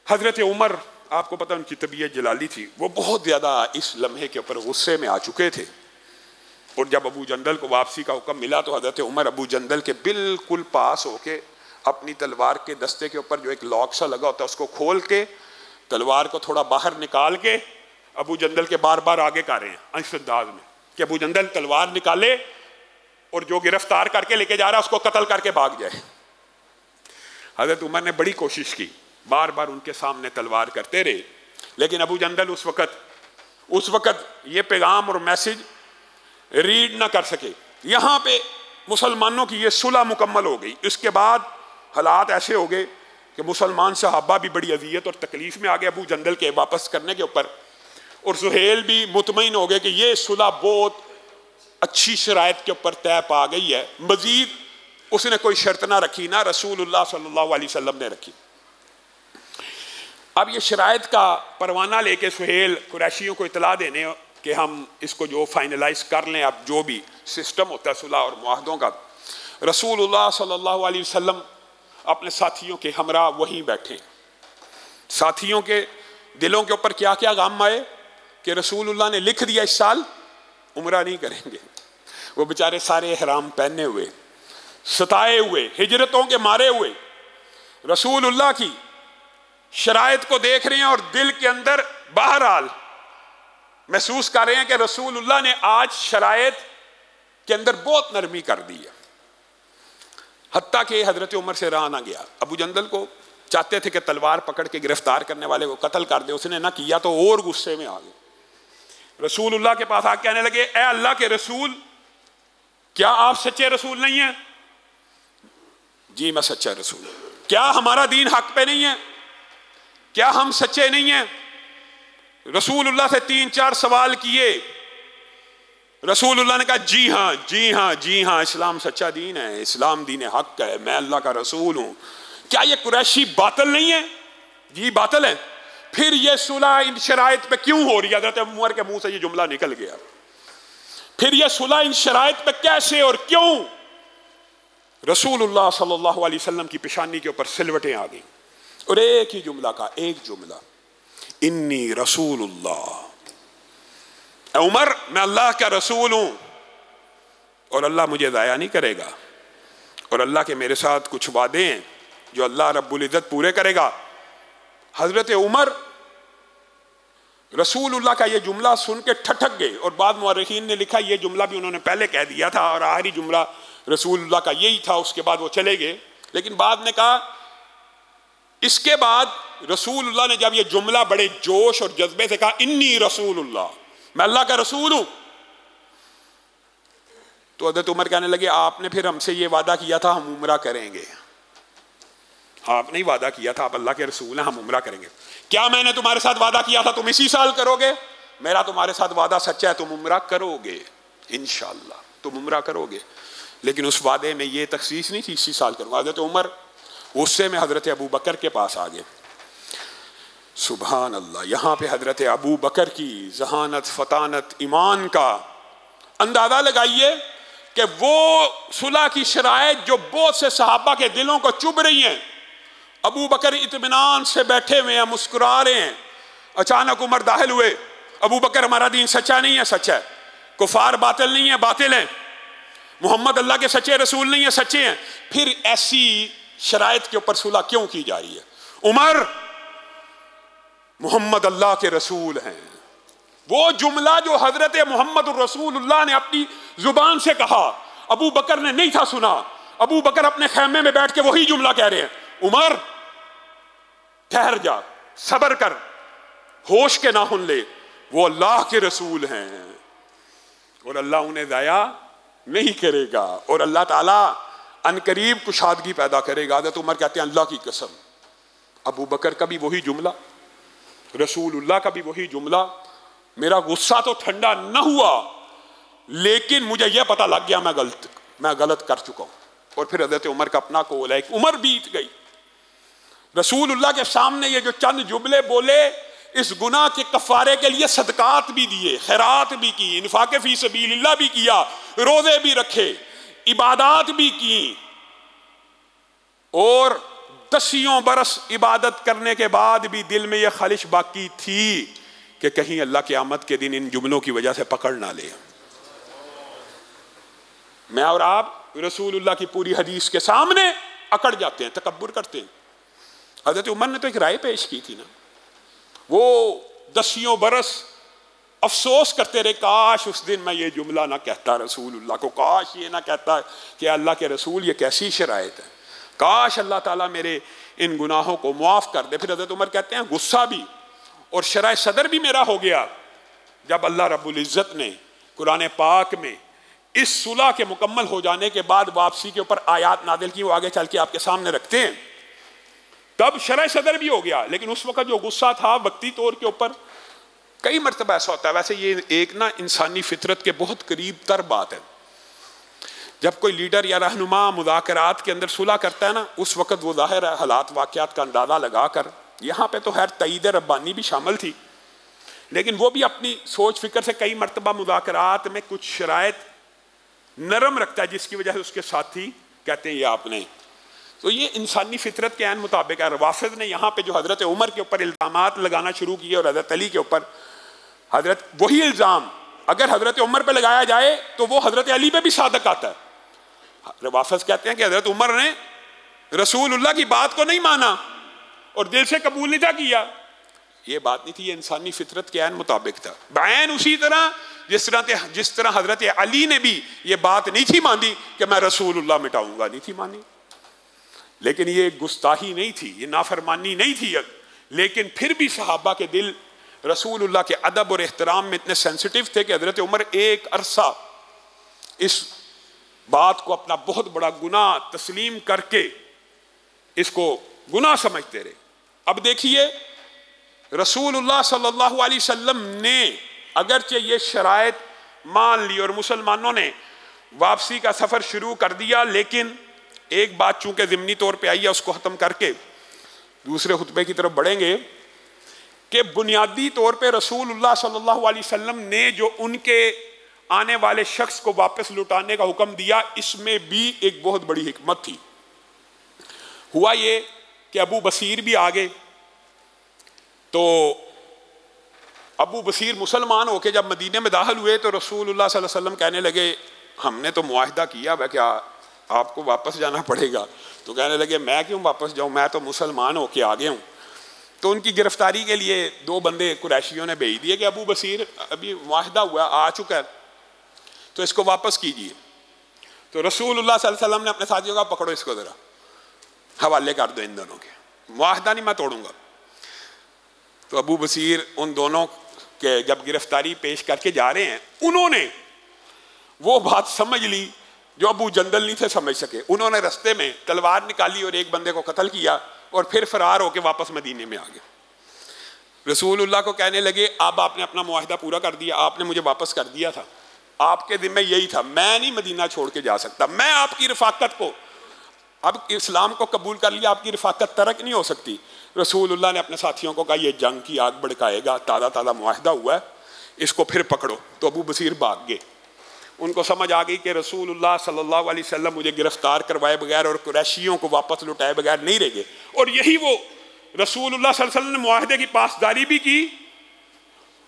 हजरत उमर, आपको पता उनकी तबीयत जलाली थी, वो बहुत ज़्यादा इस लम्हे के ऊपर गुस्से में आ चुके थे। और जब अबू जंदल को वापसी का हुक्म मिला तो हजरत उमर अबू जंदल के बिल्कुल पास होके अपनी तलवार के दस्ते के ऊपर जो एक लॉक सा लगा होता है उसको खोल के तलवार को थोड़ा बाहर निकाल के अबू जंदल के बार बार आगे कर रहे हैं इस अंदाज में कि अबू जंदल तलवार निकाले और जो गिरफ्तार करके लेके जा रहा है उसको कत्ल करके भाग जाए। हजरत उमर ने बड़ी कोशिश की, बार बार उनके सामने तलवार करते रहे, लेकिन अबू जंदल उस वक़्त ये पैगाम और मैसेज रीड ना कर सके। यहाँ पे मुसलमानों की ये सुलह मुकम्मल हो गई। इसके बाद हालात ऐसे हो गए कि मुसलमान सहाबा भी बड़ी अजियत और तकलीफ में आ गए अबू जंदल के वापस करने के ऊपर, और सुहेल भी मुतमईन हो गए कि ये सुलह बहुत अच्छी शराइत के ऊपर तय पा गई है। मजीद उसने कोई शर्त ना रखी, ना रसूलुल्लाह सल्लल्लाहु अलैहि वसल्लम ने रखी। अब ये शराइत का परवाना लेके सुहेल कुरैशियों को इतला देने कि हम इसको जो फाइनलाइज कर लें, अब जो भी सिस्टम होता है सुलह और मुआहदों का, रसूलुल्लाह सल्लल्लाहु अलैहि वसल्लम अपने साथियों के हमरा वहीं बैठे। साथियों के दिलों के ऊपर क्या क्या गम आए कि रसूलुल्लाह ने लिख दिया इस साल उम्रा नहीं करेंगे। वो बेचारे सारे हराम पहने हुए, सताए हुए, हिजरतों के मारे हुए, रसूलुल्लाह की शराइत को देख रहे हैं और दिल के अंदर बहरहाल महसूस कर रहे हैं कि रसूलुल्लाह ने आज शराइत के अंदर बहुत नरमी कर दी है। हत्ता कि हजरत उमर से रहा ना गया। अबू जंदल को चाहते थे कि तलवार पकड़ के गिरफ्तार करने वाले को कत्ल कर दे, उसने ना किया तो और गुस्से में आ गए। रसूलुल्लाह के पास आके कहने लगे, ए अल्लाह के रसूल, क्या आप सच्चे रसूल नहीं है? जी मैं सच्चा रसूल। क्या हमारा दीन हक पे नहीं है? क्या हम सच्चे नहीं हैं? रसूलुल्लाह से 3-4 सवाल किए। रसूलुल्लाह ने कहा जी हाँ, जी हाँ, जी हाँ, इस्लाम सच्चा दीन है, इस्लाम दीन हक है, मैं अल्लाह का रसूल हूं। क्या ये कुरैशी बातिल नहीं है? जी बातिल है। फिर ये सुलह इन शराइत पे क्यों हो रही है? हज़रत उमर के मुंह से ये जुमला निकल गया। फिर ये सुलह इन शराइत पे कैसे और क्यों? रसूलुल्लाह सल्लल्लाहु अलैहि वसल्लम की पेशानी के ऊपर सिलवटें आ गई और एक ही जुमला का, एक जुमला, इन्नी रसूलुल्लाह, उमर मैं अल्लाह का रसूल हूं और अल्लाह मुझे ज़ाया नहीं करेगा, और अल्लाह के मेरे साथ कुछ वादे हैं जो अल्लाह रब्बुल इज़्ज़त पूरे करेगा। हजरत उमर रसूलुल्लाह का ये जुमला सुन के ठठक गए, और बाद मुअर्रिखीन ने लिखा ये जुमला भी उन्होंने पहले कह दिया था और आखिरी जुमला रसूलुल्लाह का यही था, उसके बाद वो चले गए। लेकिन बाद ने कहा, इसके बाद रसूलुल्लाह ने जब ये जुमला बड़े जोश और जज्बे से कहा, इन्नी रसूलुल्लाह, मैं अल्लाह का रसूल हूं, तो हज़रत उमर कहने लगे, आपने फिर हमसे ये वादा किया था हम उम्रा करेंगे। आपने ही वादा किया था, आप अल्लाह के रसूल हैं, हम उम्रा करेंगे। क्या मैंने तुम्हारे साथ वादा किया था तुम इसी साल करोगे? मेरा तुम्हारे साथ वादा सच्चा है, तुम उम्रा करोगे इंशाअल्लाह, तुम उम्रा करोगे। लेकिन उस वादे में ये तखसीस नहीं थी इसी साल करूंगा। हज़रत उमर गुस्से में हज़रत अबू बकर के पास आ गए। सुभान अल्लाह, यहाँ पे हज़रत अबू बकर की जहानत, फतानत, ईमान का अंदाज़ा लगाइए कि वो सुलह की शराइत जो बहुत से सहाबा के दिलों को चुभ रही हैं, अबू बकर इत्मीनान से बैठे हुए हैं, मुस्कुरा रहे हैं। अचानक उमर दाखिल हुए, अबू बकर हमारा दीन सच्चा नहीं है, सच्चा है, कुफार बातिल नहीं है, बातिल है, मोहम्मद अल्लाह के सच्चे रसूल नहीं है, सच्चे हैं। फिर ऐसी शराइत के ऊपर सुलह क्यों की जा रही है? उमर मोहम्मद अल्लाह के रसूल हैं। वो जुमला जो हजरत मोहम्मद रसूलुल्लाह ने अपनी जुबान से कहा, अबू बकर ने नहीं था सुना। अबू बकर अपने खैमे में बैठ के वही जुमला कह रहे हैं, उमर ठहर जा, सब्र कर, होश के नाखुन ले, वो अल्लाह के रसूल हैं और अल्लाह उन्हें ज़ाया नहीं करेगा और अल्लाह ताला अनकरीब कुशादगी पैदा करेगा। हज़रत उमर कहते हैं, अल्लाह की कसम, अबू बकर का भी वही जुमला, रसूलुल्लाह का भी वही जुमला। मेरा गुस्सा तो ठंडा न हुआ, लेकिन मुझे यह पता लग गया मैं गलत कर चुका हूं। और फिर हज़रत उमर का अपना कौल है, एक उमर बीत गई। रसूलुल्लाह के सामने ये जो चंद जुमले बोले, इस गुनाह के कफारे के लिए सदकात भी दिए, खैरात भी की, इन्फाक फी सबीलिल्लाह भी किया, रोजे भी रखे, इबादात भी की, और 10 बरस इबादत करने के बाद भी दिल में यह ख्वाहिश बाकी थी कि कहीं अल्लाह क़यामत के दिन इन जुमलों की वजह से पकड़ ना ले। मैं और आप रसूलुल्लाह की पूरी हदीस के सामने अकड़ जाते हैं, तकब्बुर करते हैं। हज़रत उमर ने तो एक राय पेश की थी ना, वो 10 बरस अफसोस करते रहे, काश उस दिन मैं ये जुमला ना कहता रसूलुल्लाह को, काश ये ना कहता कि अल्लाह के रसूल ये कैसी शराइत है, काश अल्लाह ताला मेरे इन गुनाहों को मुआफ़ कर दे। फिर हज़रत उमर कहते हैं गुस्सा भी और शराय सदर भी मेरा हो गया जब अल्लाह रब्बुल इज़्ज़त ने कुरान पाक में इस सुलह के मुकम्मल हो जाने के बाद वापसी के ऊपर आयात नादिल की, वो आगे चल के आपके सामने रखते हैं, तब शराय सदर भी हो गया। लेकिन उस वक्त जो गुस्सा था वक्ती तौर के ऊपर, कई मरतबा ऐसा होता है, वैसे ये एक ना इंसानी फितरत के बहुत करीब तर बात है, जब कोई लीडर या रहनुमा मुज़ाकरात के अंदर सुलह करता है ना, उस वक्त वो ज़ाहिर है हालात वाक़यात का अंदाज़ा लगा कर, यहाँ पे तो खैर तईद रब्बानी भी शामिल थी, लेकिन वो भी अपनी सोच फिक्र से कई मरतबा मुज़ाकरात में कुछ शराइत नरम रखता है, जिसकी वजह से उसके साथी कहते हैं ये आपने, तो ये इंसानी फितरत के ऐन मुताबिक है। वाफिद ने यहाँ पे जो हज़रत उमर के ऊपर इल्ज़ामात लगाना शुरू किए और हज़रत अली के ऊपर, हज़रत वही इल्ज़ाम अगर हज़रत उमर पे लगाया जाए तो वो हज़रत अली पे भी सादक आता है। वाफिद कहते हैं कि हज़रत उमर ने रसूलुल्लाह की बात को नहीं माना और दिल से कबूल नहीं था किया, ये बात नहीं थी, ये इंसानी फितरत के ऐन मुताबिक था। बैन उसी तरह जिस तरह हज़रत अली ने भी ये बात नहीं थी मानी कि मैं रसूलुल्लाह मिटाऊंगा, नहीं थी मानी, लेकिन ये गुस्ताही नहीं थी, ये नाफरमानी नहीं थी, लेकिन फिर भी सहाबा के दिल रसूलुल्लाह के अदब और एहतराम में इतने सेंसिटिव थे कि हज़रत उमर एक अरसा इस बात को अपना बहुत बड़ा गुनाह तस्लीम करके इसको गुनाह समझते रहे। अब देखिए रसूलुल्लाह सल्लल्लाहु अलैहि वसल्लम ने अगरचे ये शराइत मान ली और मुसलमानों ने वापसी का सफ़र शुरू कर दिया, लेकिन एक बात चूंकि ज़िमनी तौर पे आई है, उसको ख़त्म करके दूसरे खुतबे की तरफ बढ़ेंगे कि बुनियादी तौर पे रसूलुल्लाह सल्लल्लाहु अलैहि वसल्लम ने जो उनके आने वाले शख्स को वापस लुटाने का हुक्म दिया, इसमें भी एक बहुत बड़ी हिकमत थी। हुआ ये कि अबू बसीर भी आ गए, तो अबू बसीर मुसलमान होके जब मदीने में दाखिल हुए तो रसूलुल्लाह सल्लल्लाहु अलैहि वसल्लम कहने लगे हमने तो मुआहिदा किया वह क्या आपको वापस जाना पड़ेगा, तो कहने लगे मैं क्यों वापस जाऊं, मैं तो मुसलमान होके आ गया हूं। तो उनकी गिरफ्तारी के लिए 2 बंदे कुरैशियों ने भेज दिए कि अबू बसीर अभी मुआहिदा हुआ आ चुका है, तो इसको वापस कीजिए। तो रसूलुल्लाह सल्लल्लाहु अलैहि वसल्लम ने अपने साथियों का पकड़ो इसको ज़रा हवाले कर दो इन दोनों के, मुआहिदा नहीं मैं तोड़ूंगा। तो अबू बसीर उन दोनों के जब गिरफ्तारी पेश करके जा रहे हैं, उन्होंने वो बात समझ ली जो अबू जंदल नहीं थे समझ सके। उन्होंने रास्ते में तलवार निकाली और एक बंदे को कत्ल किया और फिर फरार होकर वापस मदीने में आ गए। रसूलुल्लाह को कहने लगे अब आपने अपना मुआहिदा पूरा कर दिया, आपने मुझे वापस कर दिया था, आपके ज़िम्मे यही था, मैं नहीं मदीना छोड़ के जा सकता, मैं आपकी रफ़ाकत को अब इस्लाम को कबूल कर लिया, आपकी रफ़ाकत तरक नहीं हो सकती। रसूलुल्लाह ने अपने साथियों को कहा यह जंग की आग भड़काएगा, ताज़ा ताज़ा मुआहिदा हुआ है, इसको फिर पकड़ो। तो अबू बसीर भाग गए, उनको समझ आ गई कि रसूलुल्लाह सल्लल्लाहु अलैहि वसल्लम मुझे गिरफ्तार करवाए बगैर और कुरैशियों को वापस लुटाए बगैर नहीं रह गए। और यही वो रसूलुल्लाह सल्लल्लाहु अलैहि वसल्लम ने मुआहिदे की पासदारी भी की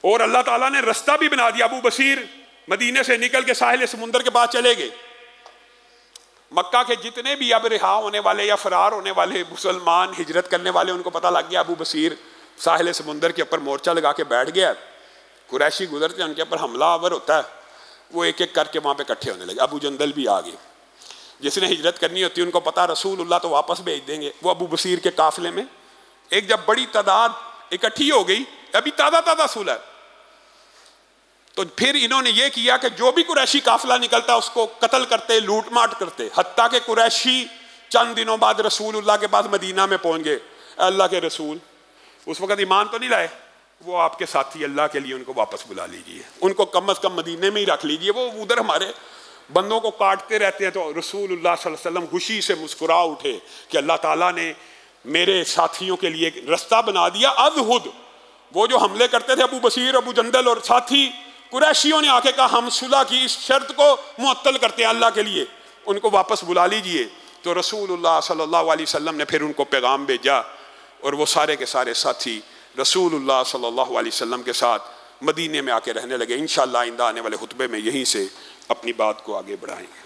और अल्लाह ताला ने रास्ता भी बना दिया। अबू बसीर मदीने से निकल के साहिल समुंदर के पास चले गए। मक्का के जितने भी अब रिहा होने वाले या फरार होने वाले मुसलमान हिजरत करने वाले, उनको पता लग गया अबू बसीर साहिल समुंदर के ऊपर मोर्चा लगा के बैठ गया, कुरैशी गुजरते उनके ऊपर हमला आवर होता है, वो एक एक करके वहाँ पे इकट्ठे होने लगे। अबू जंदल भी आ गए, जिसने हिजरत करनी होती है उनको पता रसूलुल्लाह तो वापस भेज देंगे। वो अबू बसीर के काफिले में एक जब बड़ी तादाद इकट्ठी हो गई, अभी ताज़ा ताज़ा सुलह है, तो फिर इन्होंने ये किया कि जो भी कुरैशी काफिला निकलता उसको कत्ल करते, लूट माट करते, हत्ता के कुरैशी चंद दिनों बाद रसूलुल्लाह के पास मदीना में पहुंच गए। अल्लाह के रसूल उस वक़्त ईमान तो नहीं लाए, वो आपके साथी अल्लाह के लिए उनको वापस बुला लीजिए, उनको कम अज़ कम मदीने में ही रख लीजिए, वो उधर हमारे बंदों को काटते रहते हैं। तो रसूलुल्लाह सल्लल्लाहु अलैहि वसल्लम खुशी से मुस्कुरा उठे कि अल्लाह ताला ने मेरे साथियों के लिए एक रास्ता बना दिया। अज़हुद वो जो हमले करते थे अबू बसीर, अबू जंदल और साथी, कुरैशियों ने आके कहा हम सुलह की इस शर्त को मुअत्तल करते हैं अल्लाह के लिए, उनको वापस बुला लीजिए। तो रसूलुल्लाह सल्लल्लाहु अलैहि वसल्लम ने फिर उनको पैगाम भेजा और वो सारे के सारे साथी रसूलुल्लाह सल्लल्लाहु अलैहि वसल्लम के साथ मदीने में आके रहने लगे। इंशाअल्लाह आइंदा आने वाले खुतबे में यहीं से अपनी बात को आगे बढ़ाएंगे।